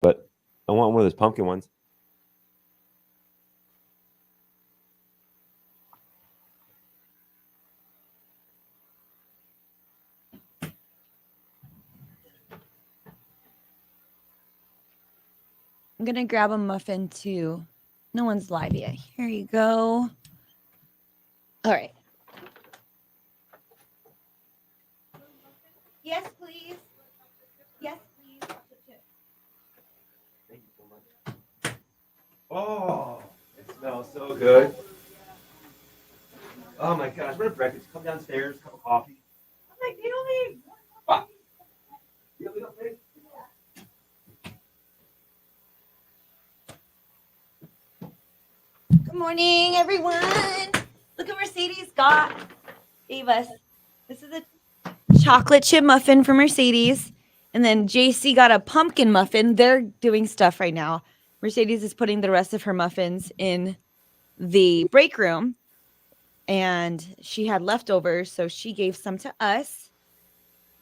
but I want one of those pumpkin ones. I'm going to grab a muffin too. No one's live yet. Here you go. All right. Yes, please. Yes, please. Thank you so much. Oh, it smells so good. Oh my gosh, what a breakfast. Come downstairs, cup of coffee. I'm like, you don't leave. Ah. You don't leave. Good morning, everyone. Look what Mercedes gave us. This is a chocolate chip muffin from Mercedes. And then JC got a pumpkin muffin. They're doing stuff right now. Mercedes is putting the rest of her muffins in the break room. And she had leftovers, so she gave some to us.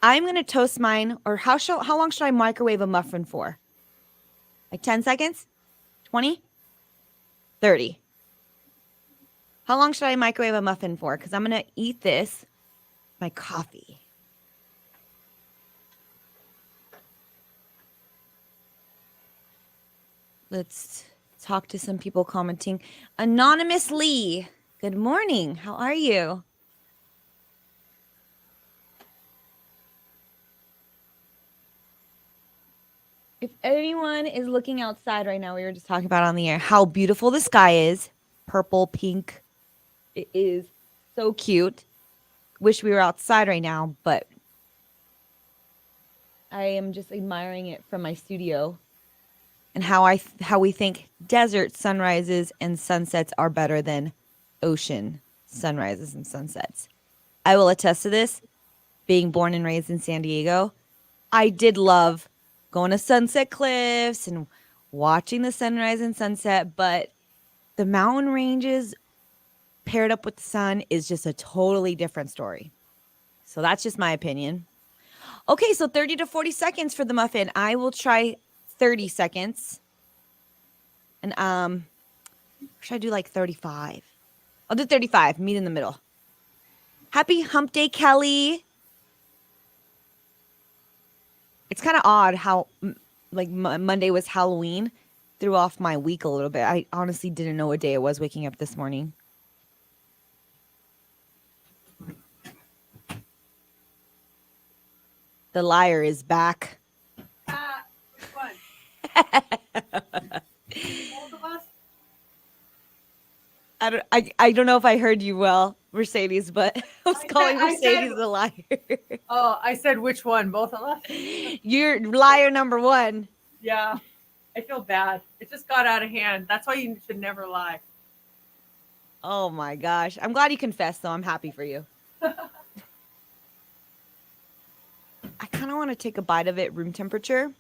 I'm going to toast mine. Or how long should I microwave a muffin for? Like 10 seconds? 20? 30. How long should I microwave a muffin for? Because I'm going to eat this, my coffee. Let's talk to some people commenting. Anonymous Lee, good morning. How are you? If anyone is looking outside right now, we were just talking about on the air how beautiful the sky is. Purple, pink. It is so cute. Wish we were outside right now, but I am just admiring it from my studio and how we think desert sunrises and sunsets are better than ocean sunrises and sunsets. I will attest to this. Being born and raised in San Diego, I did love going to Sunset Cliffs and watching the sunrise and sunset, but the mountain ranges paired up with the sun is just a totally different story. So that's just my opinion. Okay, so 30 to 40 seconds for the muffin. I will try 30 seconds. And should I do like 35? I'll do 35. Meet in the middle. Happy Hump Day, Kelly. It's kind of odd how like Monday was Halloween. Threw off my week a little bit. I honestly didn't know what day it was waking up this morning. The liar is back. Fun. Both of us? I don't know if I heard you well, Mercedes, but I was calling Mercedes a liar. Oh, I said which one? Both of us? You're liar number one. Yeah. I feel bad. It just got out of hand. That's why you should never lie. Oh my gosh. I'm glad you confessed, though. I'm happy for you. I kind of want to take a bite of it room temperature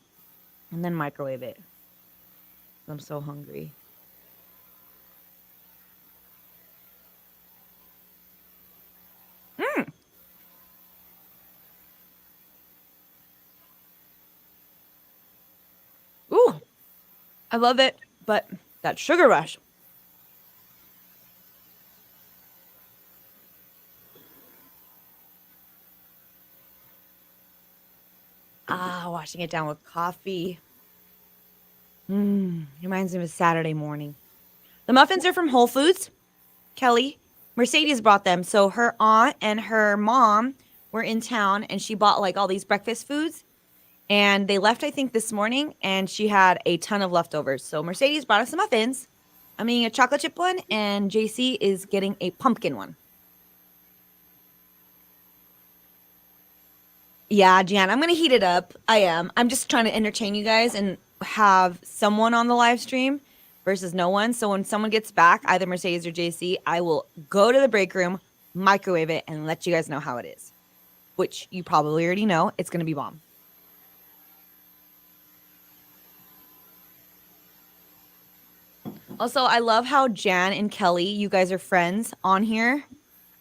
and then microwave it. I'm so hungry. Ooh, I love it, but that sugar rush. Washing it down with coffee. Reminds me of a Saturday morning. The muffins are from Whole Foods. Kelly, Mercedes brought them. So her aunt and her mom were in town and she bought like all these breakfast foods. And they left, I think, this morning, and she had a ton of leftovers. So Mercedes brought us some muffins. I'm eating a chocolate chip one, and JC is getting a pumpkin one. Yeah, Jan, I'm going to heat it up. I am. I'm just trying to entertain you guys and have someone on the live stream versus no one. So when someone gets back, either Mercedes or JC, I will go to the break room, microwave it, and let you guys know how it is, which you probably already know. It's going to be bomb. Also, I love how Jan and Kelly, you guys are friends on here.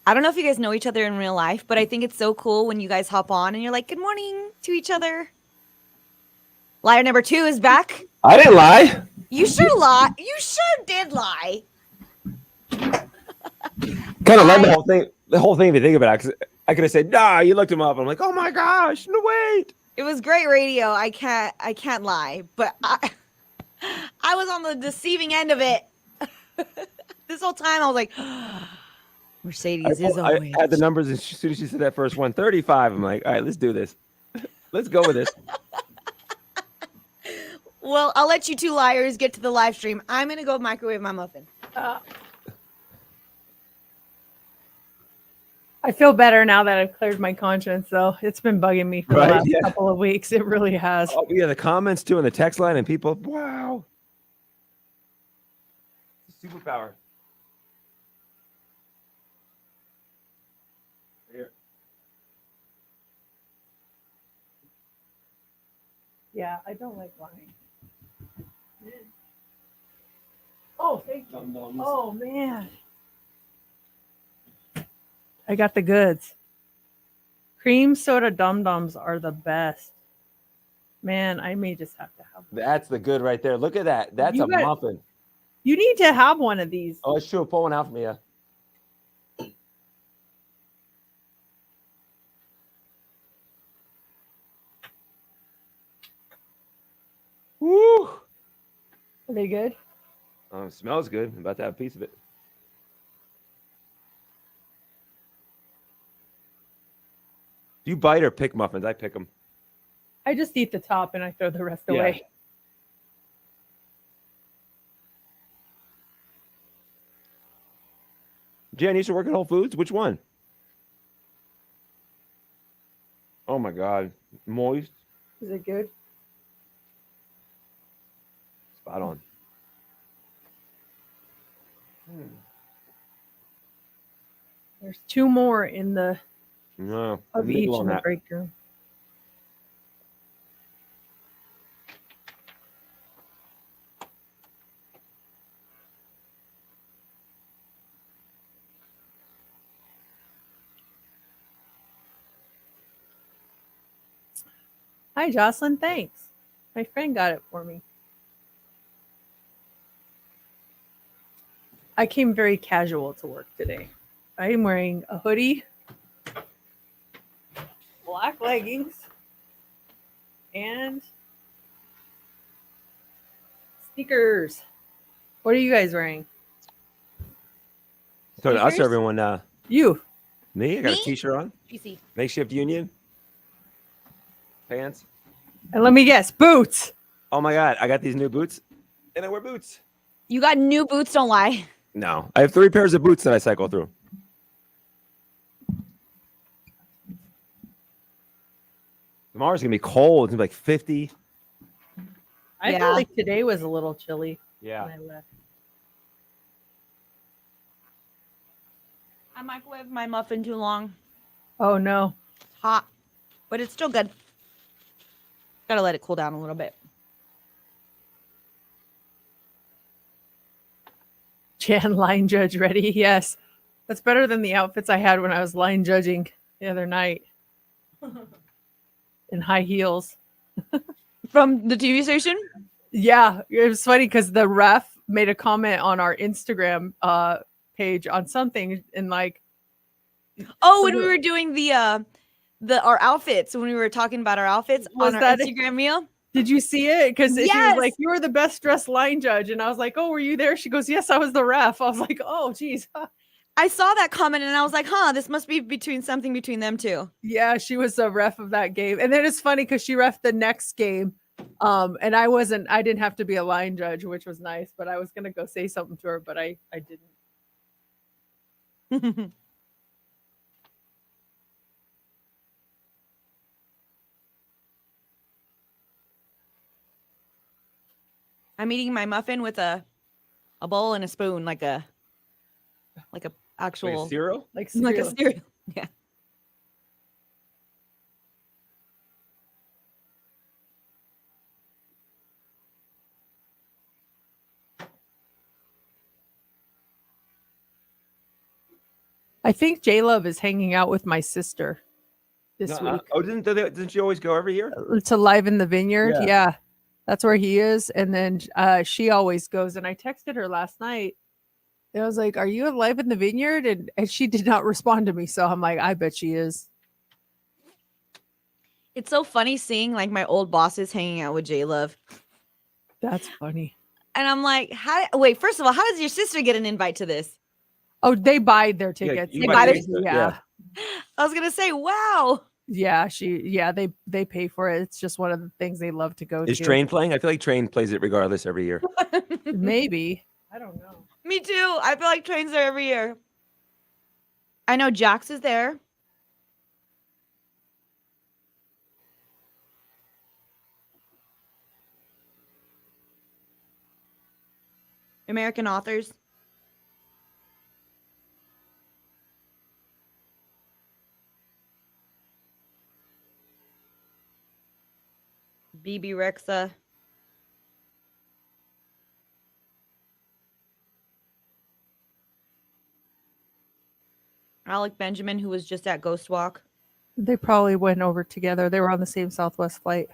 I don't know if you guys know each other in real life, but I think it's so cool when you guys hop on and you're like, good morning to each other. Liar number 2 is back. I didn't lie. You sure lie. You sure did lie. Kind of led the whole thing. The whole thing, if you think about it, 'cause I could have said, "Nah, you looked him up." I'm like, "Oh my gosh, no wait." It was great radio. I can't lie, but I was on the deceiving end of it. This whole time I was like, Mercedes is a I witch. had the numbers as soon as she said that first one, 35. I'm like, all right, let's do this. Let's go with this. Well, I'll let you two liars get to the live stream. I'm gonna go microwave my muffin. I feel better now that I've cleared my conscience, though. It's been bugging me for the Right, last yeah. couple of weeks. It really has. Oh, yeah, the comments too in the text line and people, wow. Superpower. Here. Yeah, I don't like lying. Oh, thank you. Oh, man. I got the goods. Cream soda dum-dums are the best. Man, I may just have to have one. That's the good right there. Look at that. That's You a got- muffin. You need to have one of these. Oh, it's true. Pull one out for me. Yeah. Woo! Are they good? Smells good. I'm about to have a piece of it. Do you bite or pick muffins? I pick them. I just eat the top and I throw the rest Yeah. away. Jen, you used to work at Whole Foods? Which one? Oh my God. Moist. Is it good? Spot on. There's 2 more in the No. of nibble each on in the that. break room. Hi, Jocelyn. Thanks. My friend got it for me. I came very casual to work today. I am wearing a hoodie, black leggings, and sneakers. What are you guys wearing? So to us, Sneakers? everyone, You. me, I got Me? a t-shirt on. PC. Makeshift union. Pants. And let me guess, boots. Oh my God. I got these new boots and I wear boots. You got new boots, don't lie. No, I have 3 pairs of boots that I cycle through. Tomorrow's gonna be cold. It's gonna be like 50. I Yeah. feel like today was a little chilly Yeah. when I left. I microwaved my muffin too long. Oh no. It's hot, but it's still good. Gotta let it cool down a little bit. Jan, line judge ready? Yes. That's better than the outfits I had when I was line judging the other night. In high heels. From the TV station? Yeah, it was funny because the ref made a comment on our Instagram page on something and like, Oh, when we were doing the our outfits, when we were talking about our outfits Was on our that- Instagram meal. did you see it? Because she was Yes. like, you were the best dressed line judge. And I was like, oh, were you there? She goes, yes, I was the ref. I was like, oh, geez. I saw that comment and I was like, huh, this must be something between them two. Yeah, she was the ref of that game. And then it's funny because she ref the next game. And I didn't have to be a line judge, which was nice, but I was gonna go say something to her, but I didn't. I'm eating my muffin with a bowl and a spoon, like a actual Like a cereal? Like like a cereal. cereal. Yeah. I think J Love is hanging out with my sister this Nuh-uh. week Oh, didn't she always go every year? to Live in the Vineyard. Yeah. Yeah. That's where he is. And then she always goes. And I texted her last night. And I was like, "Are you alive in the vineyard?" And she did not respond to me. So I'm like, I bet she is. It's so funny seeing like my old bosses hanging out with J Love. That's funny. And I'm like, wait, first of all, how does your sister get an invite to this? Oh, they buy their tickets. you They buy buy tickets, yeah. I was gonna say, wow. Yeah, they pay for it. It's just one of the things they love to go Is to. Train playing? I feel like Train plays it regardless every year. Maybe. I don't know. Me too. I feel like Train's there every year. I know Jax is there. American authors. BB Rexa. Alec Benjamin, who was just at Ghost Walk. They probably went over together. They were on the same Southwest flight.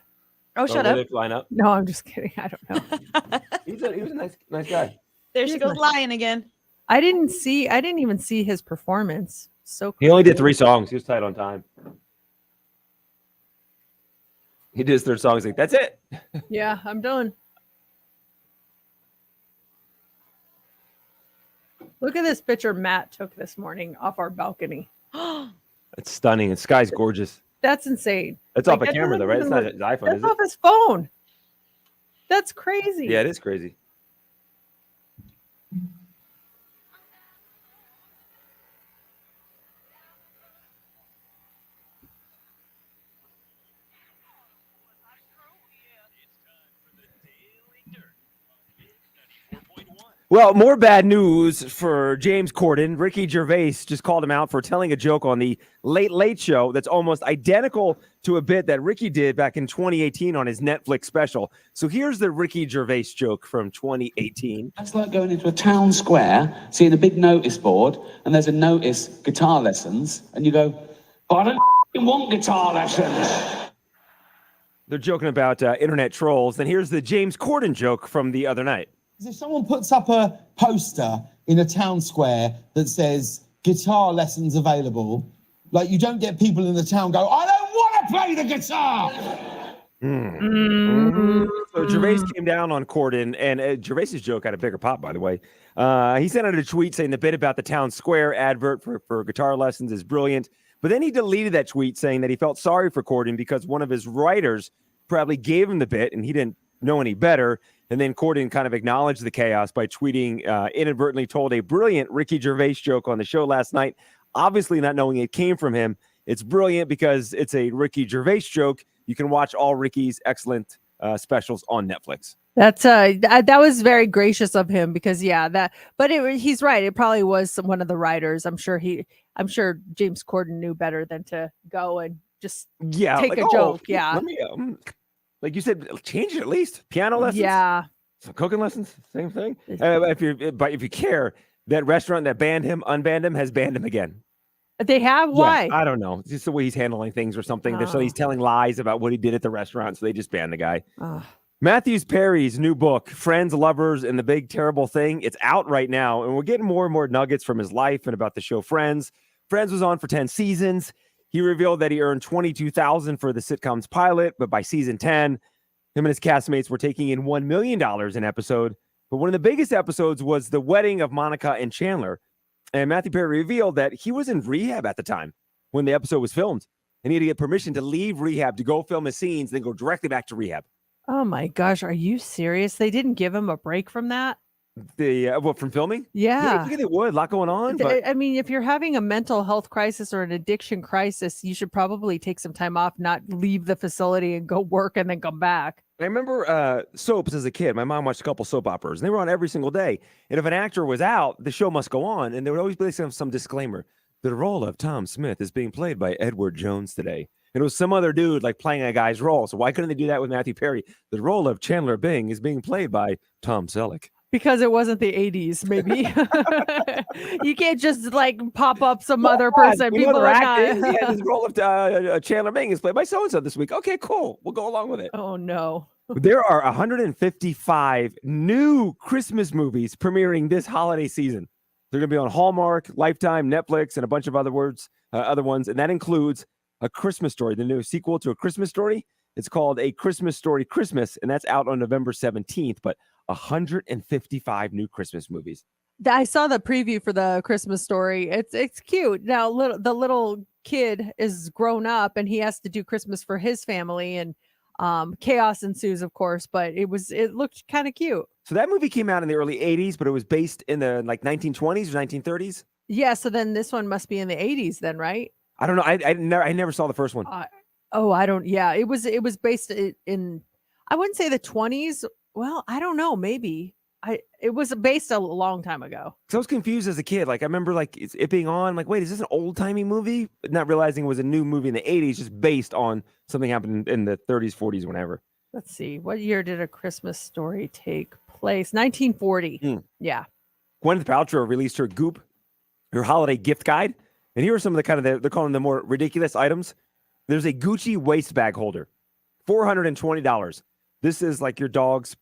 Oh, shut were up. they line up? No, I'm just kidding. I don't know. He was a nice guy. There she He's goes nice. lying again. I didn't even see his performance. So He only did crazy. 3 songs. He was tight on time. He did his third song. He's like, that's it. Yeah, I'm done. Look at this picture Matt took this morning off our balcony. It's stunning. The sky's gorgeous. That's insane. That's Like, off a that camera, though, right? It's doesn't not even his iPhone, That's is off it? his phone. That's crazy. Yeah, it is crazy. Well, more bad news for James Corden. Ricky Gervais just called him out for telling a joke on the Late Late Show that's almost identical to a bit that Ricky did back in 2018 on his Netflix special. So here's the Ricky Gervais joke from 2018. That's like going into a town square, seeing a big notice board, and there's a notice, guitar lessons, and you go, but I don't want guitar lessons. They're joking about internet trolls. Then here's the James Corden joke from the other night. If someone puts up a poster in a town square that says guitar lessons available, like you don't get people in the town go, I don't want to play the guitar. So Gervais came down on Corden, and Gervais's joke had a bigger pop, by the way. He sent out a tweet saying the bit about the town square advert for guitar lessons is brilliant. But then he deleted that tweet saying that he felt sorry for Corden because one of his writers probably gave him the bit and he didn't know any better. And then Corden kind of acknowledged the chaos by tweeting, inadvertently told a brilliant Ricky Gervais joke on the show last night, obviously not knowing it came from him. It's brilliant because it's a Ricky Gervais joke. You can watch all Ricky's excellent specials on Netflix. That's that was very gracious of him because he's right. It probably was one of the writers. I'm sure James Corden knew better than to go and just take a joke. Yeah. Let me, like you said, change it at least. Piano lessons. Yeah. Some cooking lessons. Same thing. If you care, that restaurant that banned him, unbanned him, has banned him again. They have? Why? Yeah, I don't know. It's just the way he's handling things or something. So he's telling lies about what he did at the restaurant, so they just banned the guy. Matthews Perry's new book, Friends, Lovers, and the Big Terrible Thing, it's out right now, and we're getting more and more nuggets from his life and about the show Friends. Friends was on for 10 seasons. He revealed that he earned $22,000 for the sitcom's pilot, but by season 10, him and his castmates were taking in $1 million an episode. But one of the biggest episodes was the wedding of Monica and Chandler. And Matthew Perry revealed that he was in rehab at the time when the episode was filmed. And he had to get permission to leave rehab to go film his scenes, then go directly back to rehab. Oh my gosh, are you serious? They didn't give him a break from that? From filming? Yeah. I think they would. A lot going on. But I mean, if you're having a mental health crisis or an addiction crisis, you should probably take some time off, not leave the facility and go work and then come back. I remember soaps as a kid. My mom watched a couple soap operas, and they were on every single day. And if an actor was out, the show must go on. And there would always be some disclaimer. The role of Tom Smith is being played by Edward Jones today. And it was some other dude like playing a guy's role. So why couldn't they do that with Matthew Perry? The role of Chandler Bing is being played by Tom Selleck. Because it wasn't the 80s, maybe. You can't just like pop up some other person. People are acting. not. Yeah, this role of Chandler Bing is played by so-and-so this week. Okay, cool. We'll go along with it. Oh, no. There are 155 new Christmas movies premiering this holiday season. They're going to be on Hallmark, Lifetime, Netflix, and a bunch of other ones. And that includes A Christmas Story, the new sequel to A Christmas Story. It's called A Christmas Story Christmas, and that's out on November 17th. But 155 new Christmas movies. I saw the preview for the Christmas Story. It's cute. Now the little kid is grown up and he has to do Christmas for his family, and chaos ensues, of course, but it looked kind of cute. So that movie came out in the early 80s, but it was based in the 1920s or 1930s. Yeah, so then this one must be in the 80s then, right? I don't know. I never saw the first one. I don't. Yeah, it was based in I wouldn't say the 20s. Well, I don't know. Maybe it was based a long time ago. So I was confused as a kid. Like I remember it being on. Like, wait, is this an old timey movie? Not realizing it was a new movie in the 80s, just based on something happened in the 30s, 40s, whenever. Let's see. What year did A Christmas Story take place? 1940. Yeah. Gwyneth Paltrow released her Goop, her holiday gift guide, and here are some of they're calling them more ridiculous items. There's a Gucci waist bag holder, $420. This is like your dog's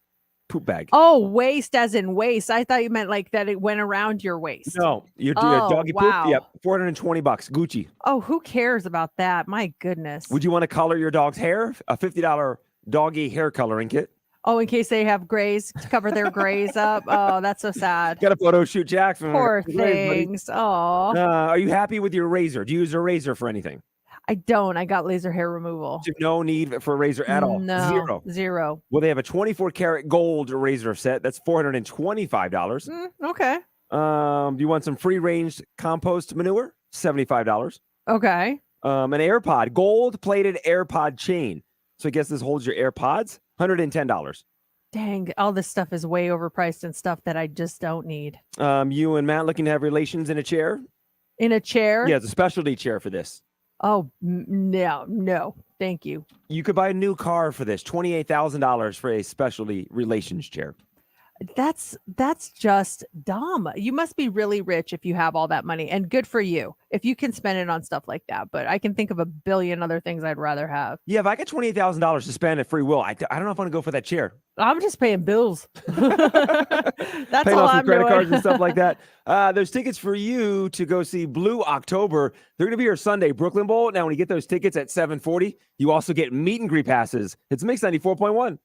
poop bag. Oh, waist as in waist. I thought you meant like that it went around your waist. No, your doggy wow. poop. Yep, $420, Gucci. Oh, who cares about that? My goodness. Would you want to color your dog's hair? A $50 doggy hair coloring kit. Oh, in case they have grays to cover their grays up. Oh, that's so sad. Got a photo shoot, Jack. Poor things. Oh. Are you happy with your razor? Do you use a razor for anything? I don't. I got laser hair removal. No need for a razor at all. No, zero. Well, they have a 24 karat gold razor set. That's $425. Okay. Do you want some free range compost manure? $75. Okay. An AirPod, gold plated AirPod chain. So I guess this holds your AirPods. $110. Dang, all this stuff is way overpriced and stuff that I just don't need. You and Matt looking to have relations in a chair? In a chair? Yeah, it's a specialty chair for this. Oh, no. Thank you. You could buy a new car for this, $28,000 for a specialty relations chair. That's just dumb. You must be really rich if you have all that money, and good for you if you can spend it on stuff like that. But I can think of a billion other things I'd rather have. Yeah, if I got $28,000 to spend at free will, I don't know if I want to go for that chair. I'm just paying bills. That's paying all off I'm credit doing. cards and stuff like that. There's tickets for you to go see Blue October. They're going to be here Sunday, Brooklyn Bowl. Now, when you get those tickets at 7:40, you also get meet and greet passes. It's Mix 94.1.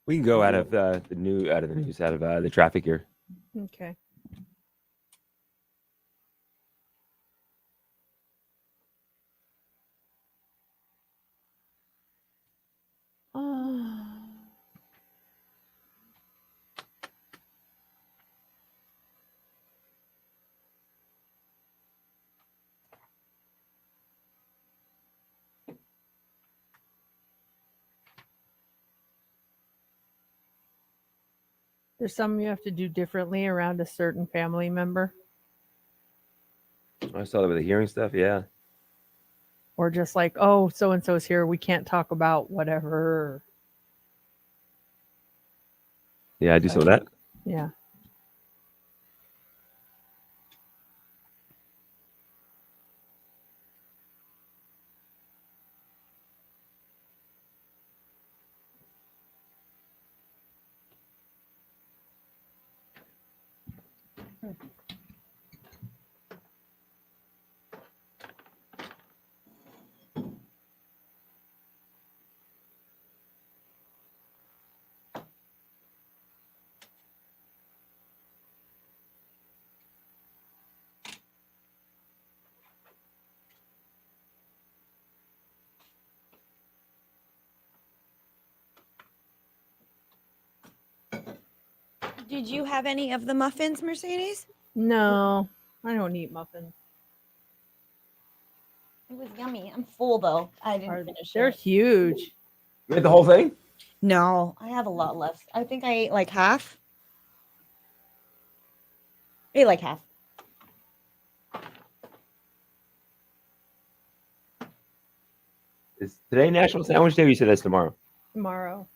We can go out of the traffic here. Okay. There's something you have to do differently around a certain family member, I saw that with the hearing stuff. Yeah. or just like, oh, so and so's here, we can't talk about whatever. Yeah, I do some of that. Yeah. Did you have any of the muffins, Mercedes? No, I don't eat muffins. It was yummy. I'm full though. I didn't finish They're it. huge. You ate the whole thing? No, I have a lot left. I think I ate like half. I ate like half. Is today National Sandwich Day? Or you said that's tomorrow. Tomorrow.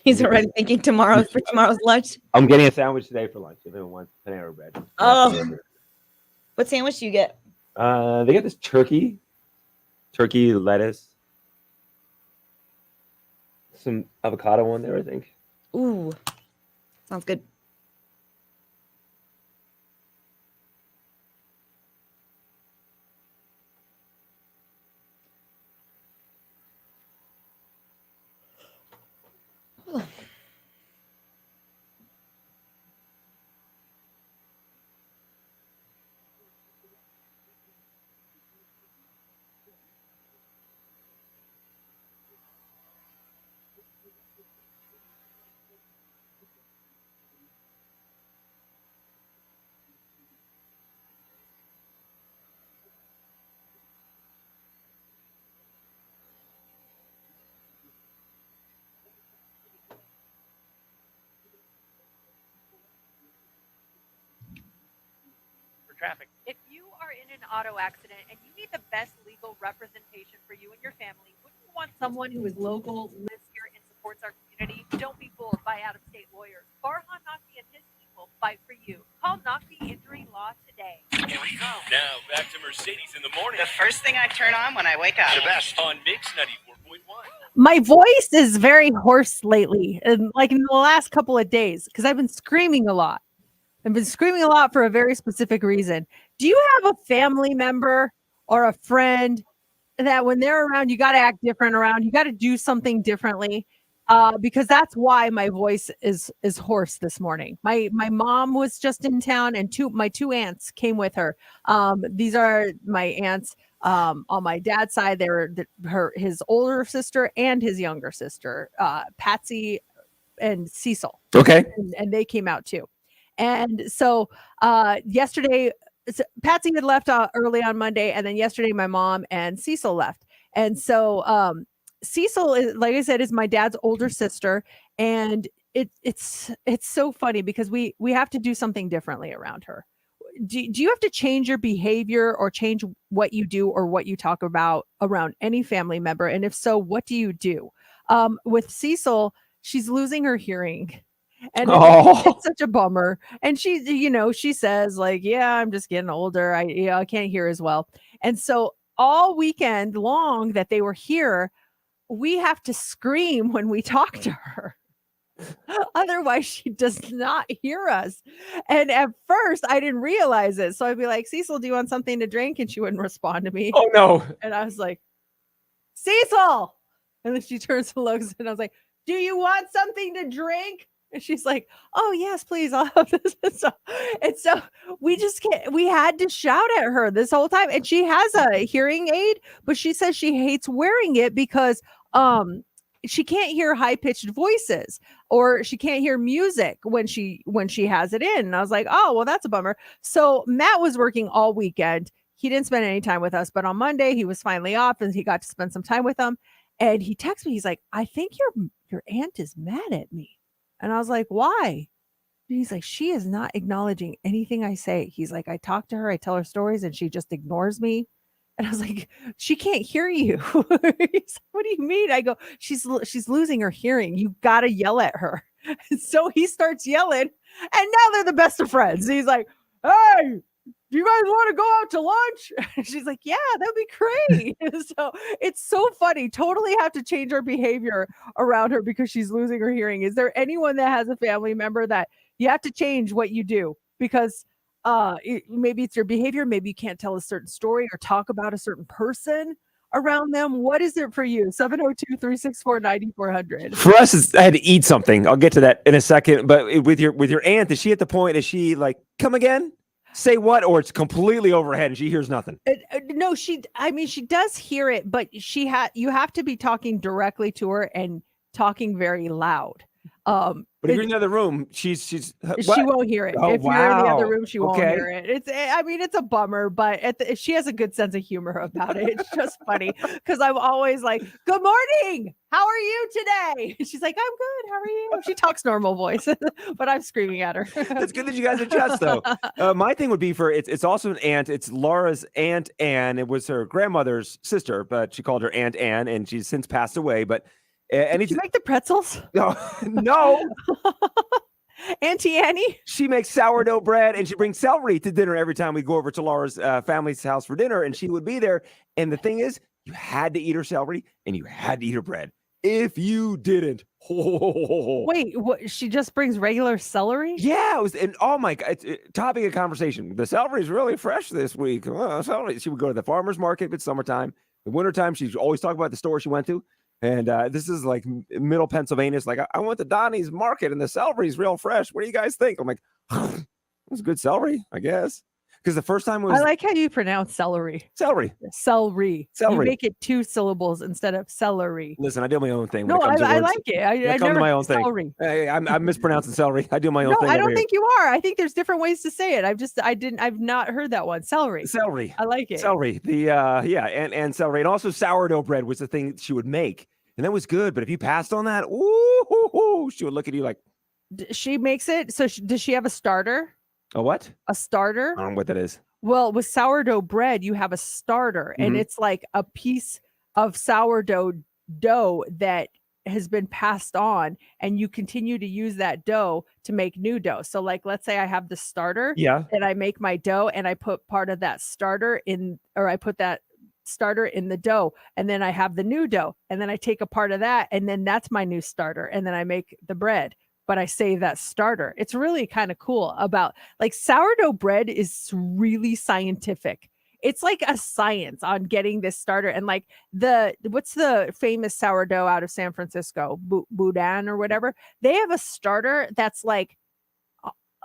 He's already thinking tomorrow's for tomorrow's lunch. I'm getting a sandwich today for lunch. If anyone wants Panera Bread. Oh. What sandwich do you get? They got this turkey lettuce, some avocado on there, I think. Ooh, sounds good. Traffic. If you are in an auto accident and you need the best legal representation for you and your family, wouldn't you want someone who is local, lives here, and supports our community? Don't be fooled by out-of-state lawyers. Farhan Naqvi and his team will fight for you. Call Naqvi Injury Law today. Here we go. Now back to Mercedes in the morning. The first thing I turn on when I wake up. The best on Mix 94.1. My voice is very hoarse lately, and like in the last couple of days, because I've been screaming a lot. I've been screaming a lot for a very specific reason. Do you have a family member or a friend that when they're around, you got to act different around? You got to do something differently, because that's why my voice is hoarse this morning. My mom was just in town, and my two aunts came with her. These are my aunts on my dad's side. They're his older sister and his younger sister, Patsy and Cecil. Okay. And they came out too. And so yesterday, Patsy had left early on Monday, and then yesterday my mom and Cecil left. And so Cecil, is, like I said, is my dad's older sister, and it's so funny because we have to do something differently around her. Do you have to change your behavior or change what you do or what you talk about around any family member? And if so, what do you do? With Cecil, she's losing her hearing. And it's such a bummer. And she says like, yeah, I'm just getting older. I can't hear as well. And so all weekend long that they were here, we have to scream when we talk to her. Otherwise, she does not hear us. And at first, I didn't realize it. So I'd be like, Cecil, do you want something to drink? And she wouldn't respond to me. Oh, no. And I was like, Cecil. And then she turns and looks, and I was like, do you want something to drink? And she's like, oh, yes, please. I'll have this. And so we just can't, we had to shout at her this whole time. And she has a hearing aid, but she says she hates wearing it because she can't hear high pitched voices, or she can't hear music when she has it in. And I was like, oh, well, that's a bummer. So Matt was working all weekend. He didn't spend any time with us, but on Monday he was finally off and he got to spend some time with them. And he texted me. He's like, I think your aunt is mad at me. And I was like, why? And he's like, she is not acknowledging anything I say. He's like, I talk to her, I tell her stories, and she just ignores me. And I was like, she can't hear you. He's like, what do you mean? I go, she's losing her hearing. You got to yell at her. And so he starts yelling, and now they're the best of friends. He's like, hey, do you guys want to go out to lunch? And she's like, yeah, that'd be great. So it's so funny. Totally have to change our behavior around her because she's losing her hearing. Is there anyone that has a family member that you have to change what you do because maybe it's your behavior, maybe you can't tell a certain story or talk about a certain person around them. What is it for you? 702-364-9400. For us, I had to eat something. I'll get to that in a second. But with your aunt, is she at the point? Is she like, come again? Say what? Or it's completely overhead and she hears nothing. No, she does hear it, but you have to be talking directly to her and talking very loud. But if you're in the other room, she's she won't hear it. Oh, if you're in the wow. other room, she won't Okay. hear it. It's a bummer, but she has a good sense of humor about it. It's just funny because I'm always like, "Good morning, how are you today?" She's like, "I'm good. How are you?" She talks normal voice, but I'm screaming at her. That's good that you guys adjust, though. My thing would be it's also an aunt. It's Laura's Aunt Anne. It was her grandmother's sister, but she called her Aunt Anne, and she's since passed away. But Did you make the pretzels? No. Auntie Annie? She makes sourdough bread and she brings celery to dinner every time we go over to Laura's family's house for dinner, and she would be there. And the thing is, you had to eat her celery and you had to eat her bread. If you didn't, wait, what? She just brings regular celery? Yeah, it was, and oh my God, topic of conversation. The celery is really fresh this week. Celery. She would go to the farmer's market if it's summertime. The wintertime, she's always talking about the store she went to. And this is like middle Pennsylvania. It's like, I went to Donnie's Market and the celery is real fresh. What do you guys think? I'm like, it was good celery, I guess. Because the first time it was. I like how you pronounce celery. Celery. Celery. Celery. You make it 2 syllables instead of celery. Listen, I do my own thing. No, I like it. I never my own celery. thing. Hey, I'm mispronouncing celery. I do my own No, thing. I don't over think you are. I think there's different ways to say it. I've not heard that one. Celery. Celery. I like it. Celery. And celery. And also sourdough bread was the thing she would make. And that was good. But if you passed on that, she would look at you like. She makes it. So does she have a starter? A what? A starter? I don't know what that is. Well, with sourdough bread, you have a starter, and it's like a piece of sourdough dough that has been passed on, and you continue to use that dough to make new dough. So, like, let's say I have the starter, and I make my dough, and I put part of that starter in, or I put that starter in the dough, and then I have the new dough, and then I take a part of that, and then that's my new starter, and then I make the bread. But I save that starter. It's really kind of cool about, like, sourdough bread is really scientific. It's like a science on getting this starter. And like what's the famous sourdough out of San Francisco, Boudin or whatever? They have a starter that's like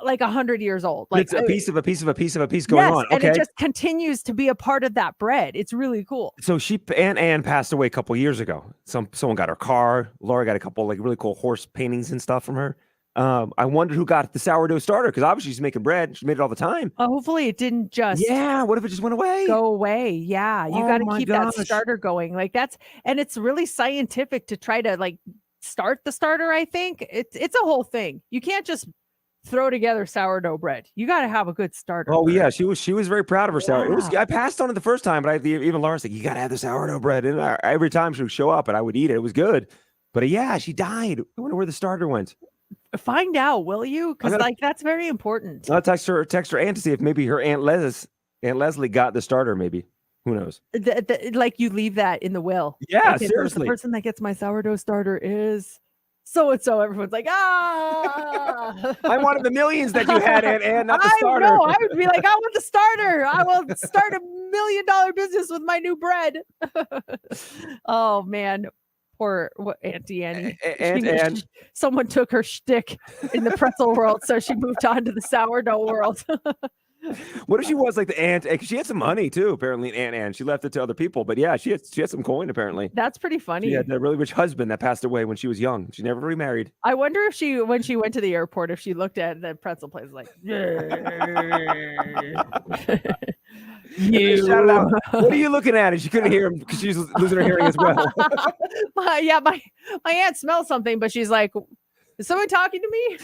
100 years old. Like it's a piece of a piece of a piece of a piece going on. Okay. And it just continues to be a part of that bread. It's really cool. So Aunt Anne passed away a couple years ago. Someone got her car. Laura got a couple like really cool horse paintings and stuff from her. I wondered who got the sourdough starter, because obviously she's making bread. She made it all the time. Hopefully it didn't just what if it just went away? Go away. Yeah. You got to keep that starter going. Like and it's really scientific to try to like start the starter. I think it's a whole thing. You can't just throw together sourdough bread. You got to have a good starter. Oh yeah, she was very proud of her sourdough. I passed on it the first time, but even Laura's like, you got to have the sourdough bread. And every time she would show up and I would eat it. It was good. But she died. I wonder where the starter went. Find out, will you? Because that's very important. I'll text her aunt to see if maybe her Aunt Leslie got the starter. Maybe, who knows? Like you leave that in the will. Yeah, like, seriously. The person that gets my sourdough starter is so and so. Everyone's like, ah. I'm one of the millions that you had, Aunt Anne, not the starter. No, I would be like, I want the starter. I will start $1 million business with my new bread. Oh man. Poor Auntie Annie. And someone took her shtick in the pretzel world, so she moved on to the sourdough world. What if she was like the aunt? She had some money too, apparently. Aunt Anne. She left it to other people, but yeah, she had some coin apparently. That's pretty funny. She had a really rich husband that passed away when she was young. She never remarried. I wonder if when she went to the airport, if she looked at the pretzel place like, you. Shout it out. What are you looking at? And she couldn't hear him because she's losing her hearing as well. my aunt smells something, but she's like, is someone talking to me?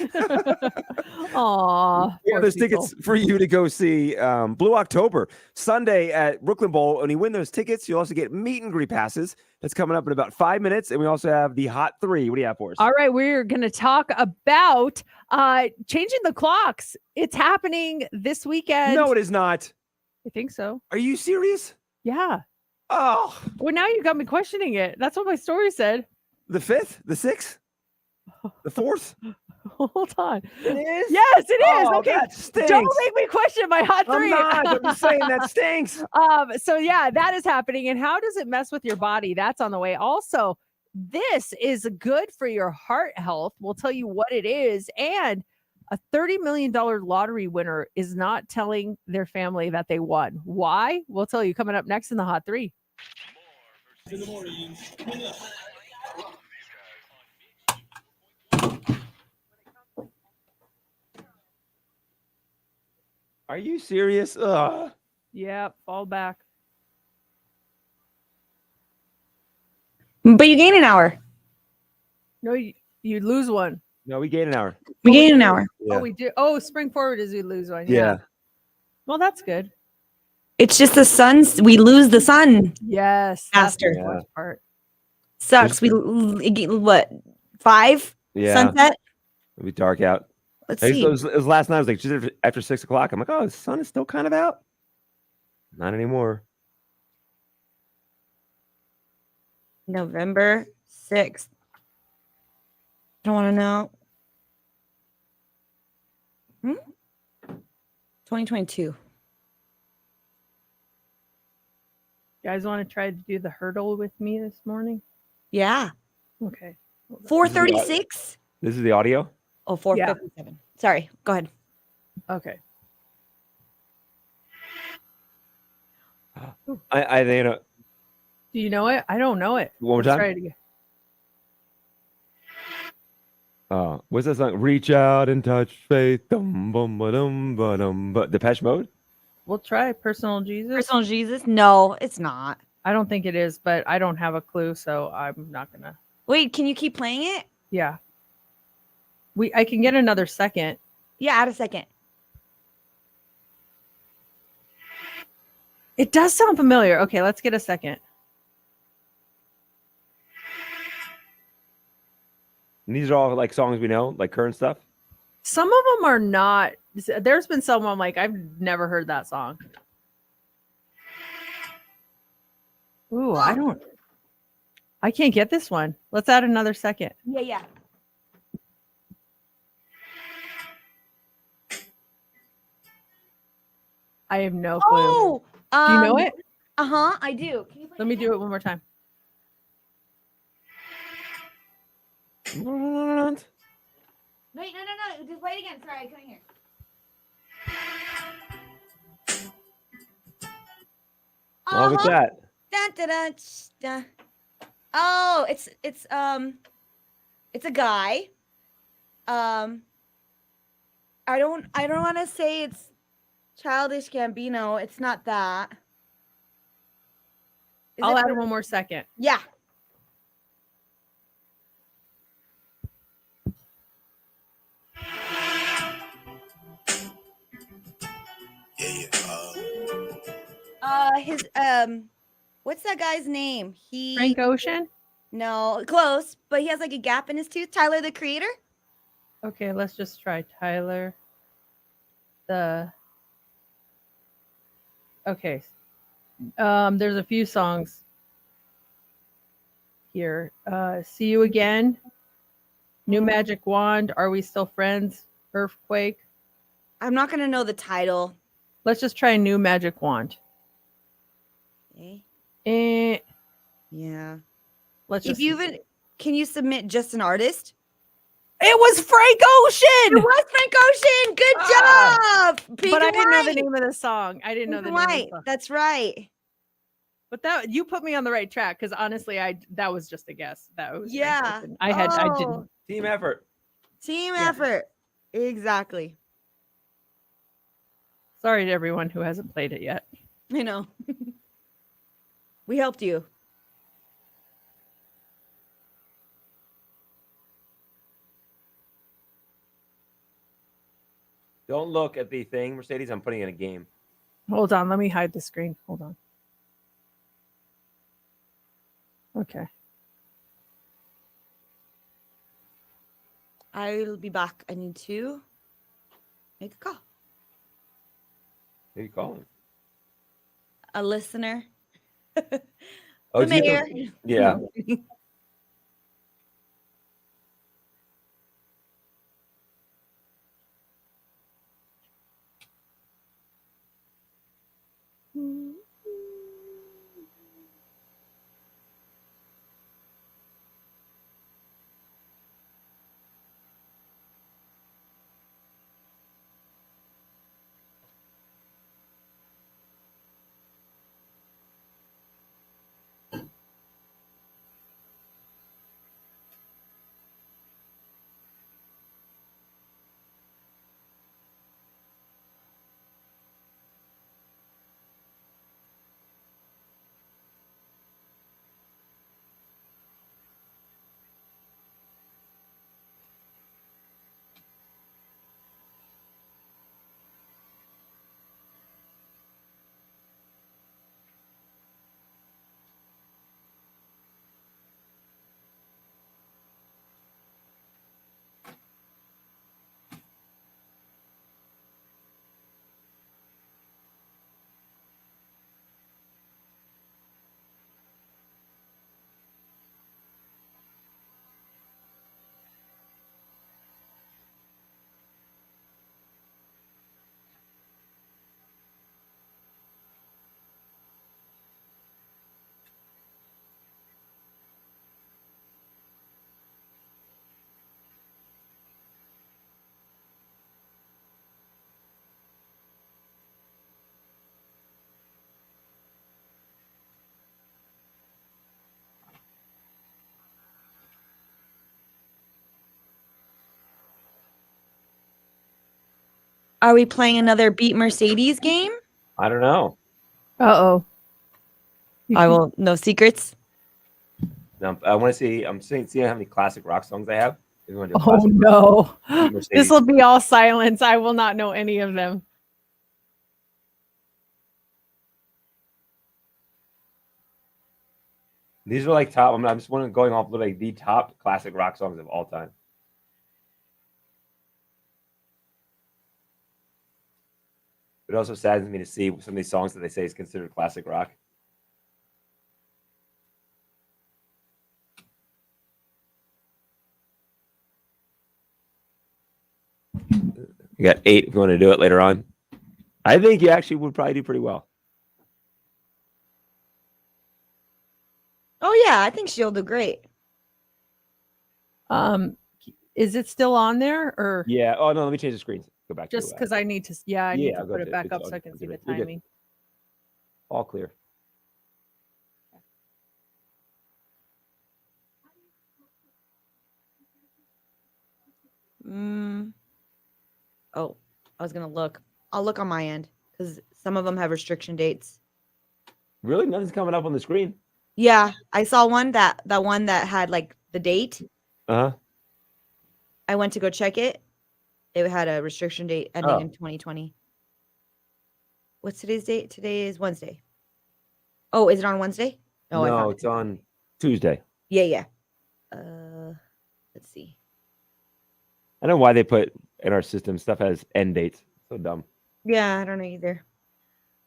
Aw. Yeah, there's tickets for you to go see Blue October Sunday at Brooklyn Bowl. When you win those tickets, you also get meet and greet passes. That's coming up in about 5 minutes. And we also have the Hot 3. What do you have for us? All right. We're going to talk about changing the clocks. It's happening this weekend. No, it is not. I think so. Are you serious? Yeah. Oh. Well, now you got me questioning it. That's what my story said. The 5th? The 6th? The 4th? Hold on. It is. Yes, it is. Oh, Okay. that stinks. Don't make me question my hot I'm three. not. I'm just saying that stinks. So yeah, that is happening. And how does it mess with your body? That's on the way. Also, this is good for your heart health. We'll tell you what it is. And a $30 million lottery winner is not telling their family that they won. Why? We'll tell you coming up next in the Hot Three. In the morning. Are you serious? Ugh. Yep, fall back. But you gain an hour. No, you lose one. No, we gain an hour. We gain an hour. Yeah. Oh, we do. Oh, spring forward is we lose one. Yeah. Well, that's good. It's just the sun. We lose the sun. Yes. Faster. That's the worst part. Sucks. What? 5 Yeah. sunset. It'll be dark out. Let's It see. was last night. I was like, just after 6 o'clock. I'm like, oh, the sun is still kind of out. Not anymore. November 6th. Don't want to know. 2022. You guys want to try to do the hurdle with me this morning? Yeah. Okay. 436. This is the audio. Oh, 457. Sorry. Go ahead. Okay. I think Do you know it? I don't know it. One more Let's time? try it again. What's that song? Reach out and touch faith. Dum, bum, ba-dum, ba-dum, ba. Depeche Mode? We'll try Personal Jesus. Personal Jesus? No, it's not. I don't think it is, but I don't have a clue, so I'm not gonna. Wait, can you keep playing it? Yeah. I can get another second. Yeah, add a second. It does sound familiar. Okay, let's get a second. And these are all like songs we know, like current stuff. Some of them are not. There's been some I'm like, I've never heard that song. Ooh, I can't get this one. Let's add another second. Yeah. I have no clue. Oh, Do you know it? I do. Can you play Let me do it one more time. Wait, no. Just play it again. Sorry, I couldn't hear. Oh, what's that? Dun, dun, dun, dun. Oh, it's a guy. I don't want to say it's Childish Gambino. It's not that. Is I'll it add for- one more second. Yeah. His what's that guy's name? Frank Ocean? No, close, but he has like a gap in his tooth. Tyler, the Creator? Okay, let's just try Tyler. Okay. There's a few songs here. See You Again, New Magic Wand, Are We Still Friends, Earthquake. I'm not gonna know the title. Let's just try New Magic Wand. Okay. Yeah. Let's If just you even can you submit just an artist? It was Frank Ocean. It was Frank Ocean. Good job. Pink But I and didn't know the white. name of the song. I didn't know Pink the and name of white. the song. That's right. But that you put me on the right track because honestly, that was just a guess. That was Frank Yeah. Ocean. I Oh. didn't. Team effort. Team Yeah. effort. Exactly. Sorry to everyone who hasn't played it yet. I know. We helped you. Don't look at the thing, Mercedes. I'm putting in a game. Hold on, let me hide the screen. Hold on. Okay. I'll be back. I need to make a call. Who are you calling? A listener. Oh, The mayor. Yeah. Are we playing another Beat Mercedes game? I don't know. Uh-oh. I will. No secrets. No, I want to see. I'm seeing how many classic rock songs I have. If you want to do Oh classic no. Beat This Mercedes. will be all silence. I will not know any of them. These are like top. I'm just going off like the top classic rock songs of all time. It also saddens me to see some of these songs that they say is considered classic rock. You got 8 if you want to do it later on. I think you actually would probably do pretty well. Oh yeah, I think she'll do great. Is it still on there or Yeah. Oh no, let me change the screens. Go back just to because I need to I need yeah, to I'll go put it to- back it's up on- so I can see the you're good. timing. all clear. Oh, I was gonna look. I'll look on my end because some of them have restriction dates. Really, nothing's coming up on the screen. Yeah, I saw one that had like the date. Uh huh. I went to go check it. It had a restriction date ending Oh. in 2020. What's today's date? Today is Wednesday. Oh, is it on Wednesday? No, I No, found it's it. on Tuesday. Yeah. Let's see. I don't know why they put in our system stuff has end dates. So dumb. Yeah, I don't know either.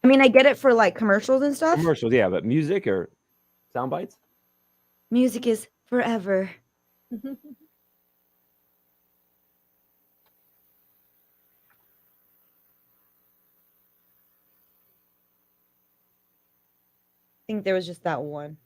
I mean, I get it for like commercials and stuff. Commercials, yeah, but music or sound bites? Music is forever. I think there was just that one.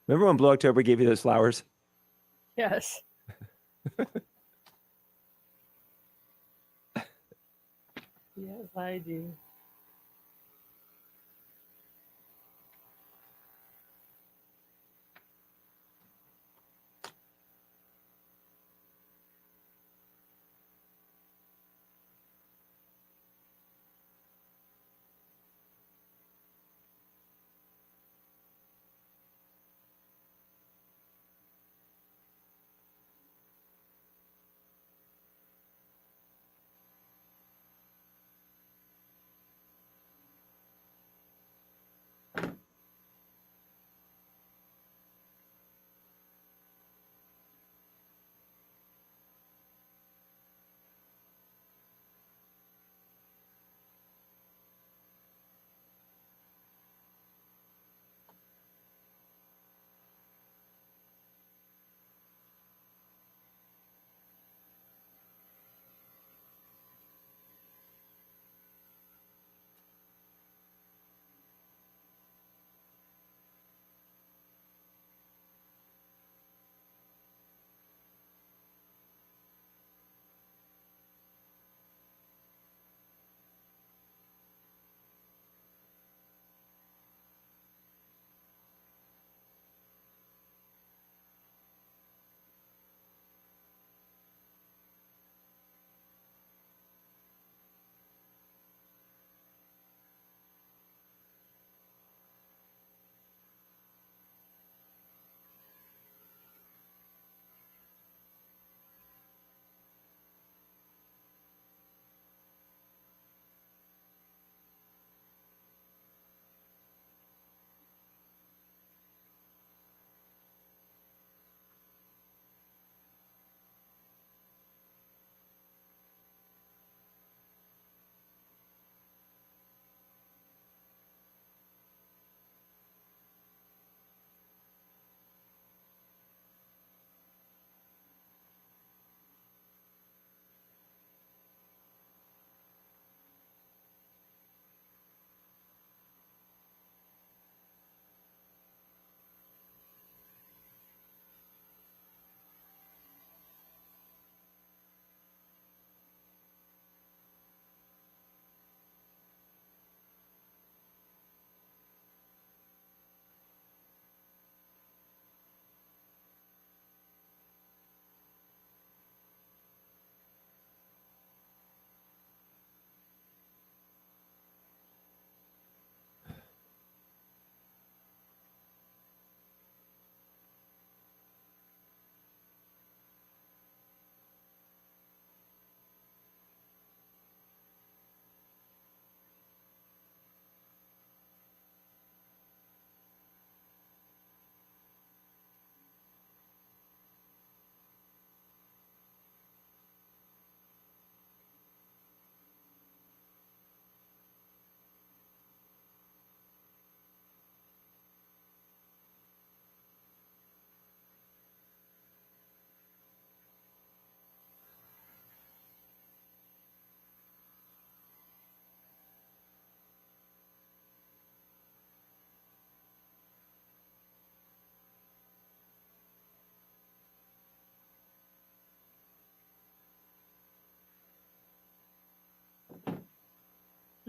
Remember when Blue October gave you those flowers? Yes. Yes, I do.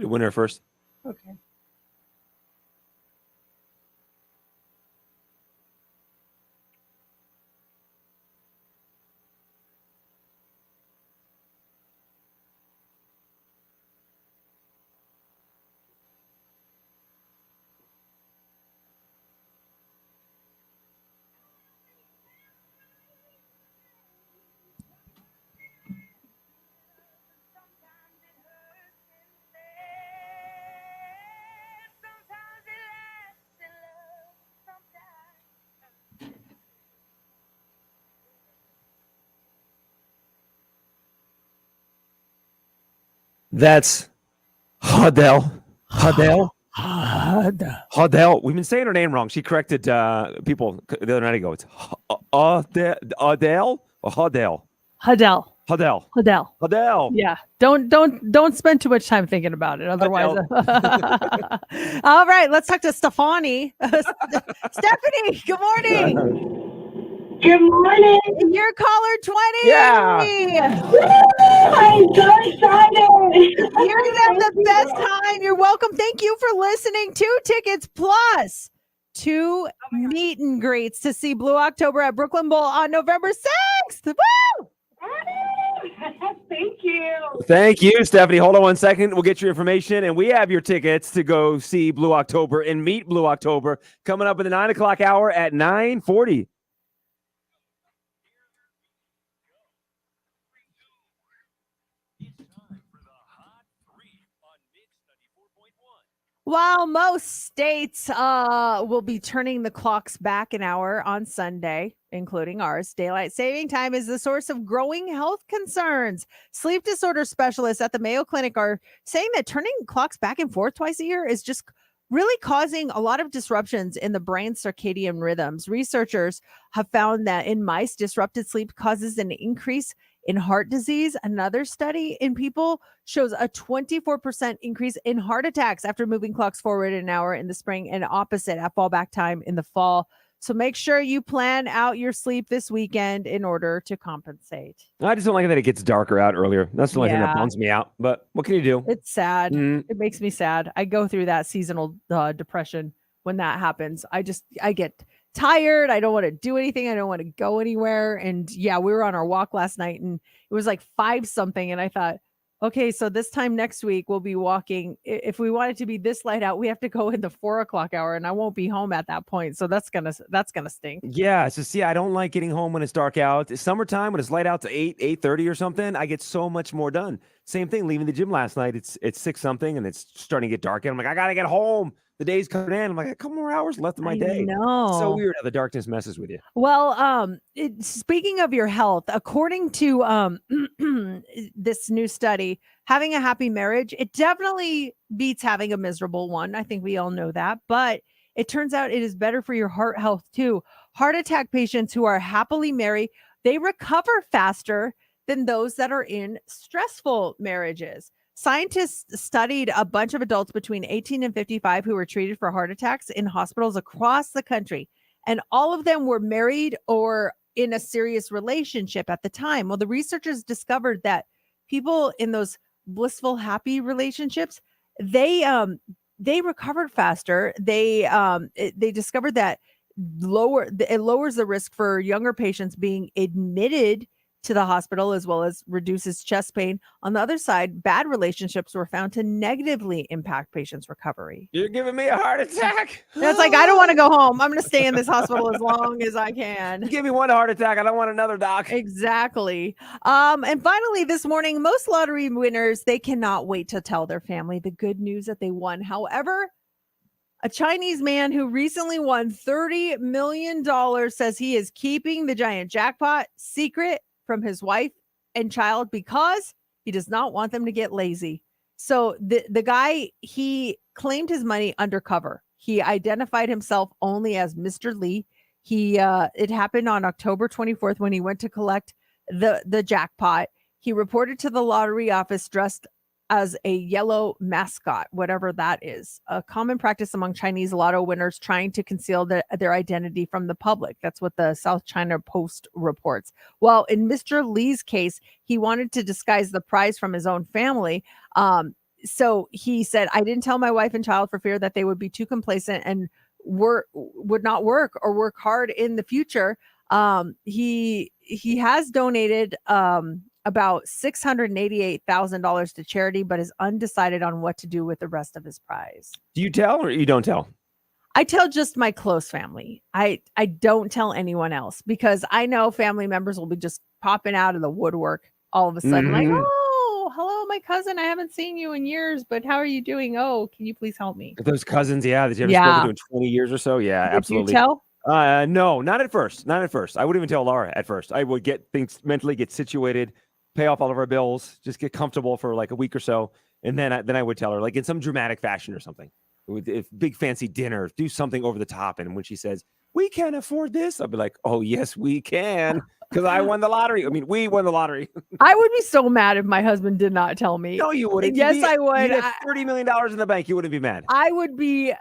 The winner first. Okay. That's Hadel. Hadel. We've been saying her name wrong. She corrected people the other night ago. It's Adele or Hadel. Hadel. Hadel. Hadel. Hadel. Yeah. Don't spend too much time thinking about it. Otherwise. All right. Let's talk to Stefani. Stephanie, good morning. Good morning. You're caller 20. Yeah. I'm so excited. You're having the best time. You're welcome. Thank you for listening. 2 tickets plus 2 meet and greets to see Blue October at Brooklyn Bowl on November 6th. Woo! Thank you. Thank you, Stephanie. Hold on 1 second. We'll get your information, and we have your tickets to go see Blue October and meet Blue October coming up in the 9 o'clock hour at 9:40. While most states will be turning the clocks back an hour on Sunday, including ours, daylight saving time is the source of growing health concerns. Sleep disorder specialists at the Mayo Clinic are saying that turning clocks back and forth twice a year is just really causing a lot of disruptions in the brain's circadian rhythms. Researchers have found that in mice, disrupted sleep causes an increase in heart disease. Another study in people shows a 24% increase in heart attacks after moving clocks forward an hour in the spring and opposite at fallback time in the fall. So make sure you plan out your sleep this weekend in order to compensate. I just don't like that it gets darker out earlier. That's the only thing that Yeah. bums me out. But what can you do? It's sad. Mhm. It makes me sad. I go through that seasonal depression when that happens. I get tired. I don't want to do anything. I don't want to go anywhere. And yeah, we were on our walk last night and it was like 5 something. And I thought, okay, so this time next week we'll be walking. If we want it to be this light out, we have to go in the 4 o'clock hour and I won't be home at that point. So that's gonna stink. Yeah, it's just, I don't like getting home when it's dark out. It's summertime when it's light out to 8:30 or something. I get so much more done. Same thing, leaving the gym last night. It's 6 something and it's starting to get dark. And I'm like, I gotta get home. The day's coming in. I'm like, a couple more hours left of my day. No. So weird how the darkness messes with you. Well, speaking of your health, according to this new study, having a happy marriage, it definitely beats having a miserable one. I think we all know that, but it turns out it is better for your heart health too. Heart attack patients who are happily married, they recover faster than those that are in stressful marriages. Scientists studied a bunch of adults between 18 and 55 who were treated for heart attacks in hospitals across the country. And all of them were married or in a serious relationship at the time. Well, the researchers discovered that people in those blissful, happy relationships, they recovered faster. They discovered that it lowers the risk for younger patients being admitted to the hospital, as well as reduces chest pain. On the other side, bad relationships were found to negatively impact patients' recovery. You're giving me a heart attack. It's like, I don't want to go home. I'm going to stay in this hospital as long as I can. You give me one heart attack. I don't want another, doc. Exactly. And finally, this morning, most lottery winners, they cannot wait to tell their family the good news that they won. However, a Chinese man who recently won $30 million says he is keeping the giant jackpot secret from his wife and child because he does not want them to get lazy. So the guy, he claimed his money undercover. He identified himself only as Mr. Lee. It happened on October 24th when he went to collect the jackpot. He reported to the lottery office dressed as a yellow mascot, whatever that is, a common practice among Chinese lotto winners trying to conceal their identity from the public. That's what the South China Post reports. Well, in Mr. Lee's case, he wanted to disguise the prize from his own family. so he said, I didn't tell my wife and child for fear that they would be too complacent and would not work or work hard in the future. He has donated about $688,000 to charity, but is undecided on what to do with the rest of his prize. Do you tell or you don't tell? I tell just my close family. I don't tell anyone else because I know family members will be just popping out of the woodwork all of a sudden, like, Mhm. oh, hello, my cousin. I haven't seen you in years, but how are you doing? Oh, can you please help me? Those cousins, yeah, that you haven't Yeah. spoken to in 20 years or so. Yeah, Would absolutely. you tell? No, not at first. Not at first. I wouldn't even tell Laura at first. I would get things mentally, get situated, pay off all of our bills, just get comfortable for like a week or so, and then I would tell her, like in some dramatic fashion or something, with a big fancy dinner, do something over the top. And when she says we can't afford this, I'll be like, oh yes, we can, because I won the lottery. I mean, we won the lottery. I would be so mad if my husband did not tell me. No, you wouldn't. Yes, I would. You'd have $30 million in the bank. You wouldn't be mad. I would be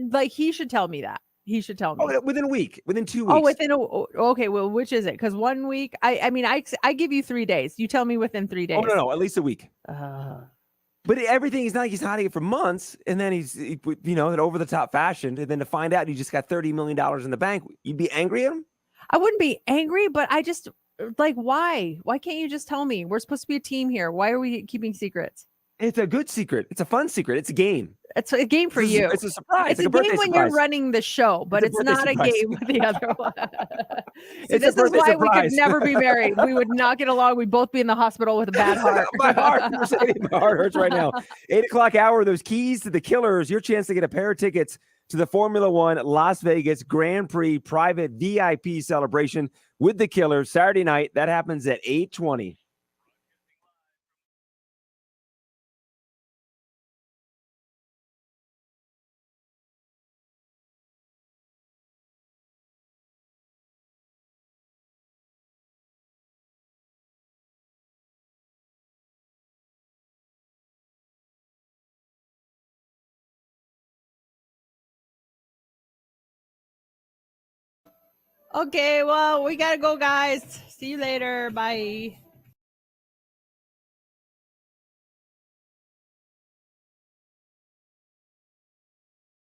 like, he should tell me that. He should tell me. Oh, within a week, within 2 weeks. Oh, within okay. Well, which is it? Because 1 week, I mean, I give you 3 days. You tell me within 3 days. Oh no, at least a week. But everything is not like he's hiding it for months, and then he's in over the top fashion, and then to find out you just got $30 million in the bank, you'd be angry at him. I wouldn't be angry, but I just like, why? Why can't you just tell me? We're supposed to be a team here. Why are we keeping secrets? It's a good secret. It's a fun secret. It's a game. It's a game for you. It's a surprise. It's like a birthday game when surprise. you're running the show, but it's not a game with the other one. See, It's a this is birthday why we could surprise. never be married. We would not get along. We'd both be in the hospital with a bad heart. My heart, Mercedes, my heart hurts right now. 8:00 hour. Those keys to the Killers. Your chance to get a pair of tickets to the Formula One Las Vegas Grand Prix private VIP celebration with the Killers Saturday night. That happens at 8:20. Okay, well, we gotta go, guys. See you later. Bye.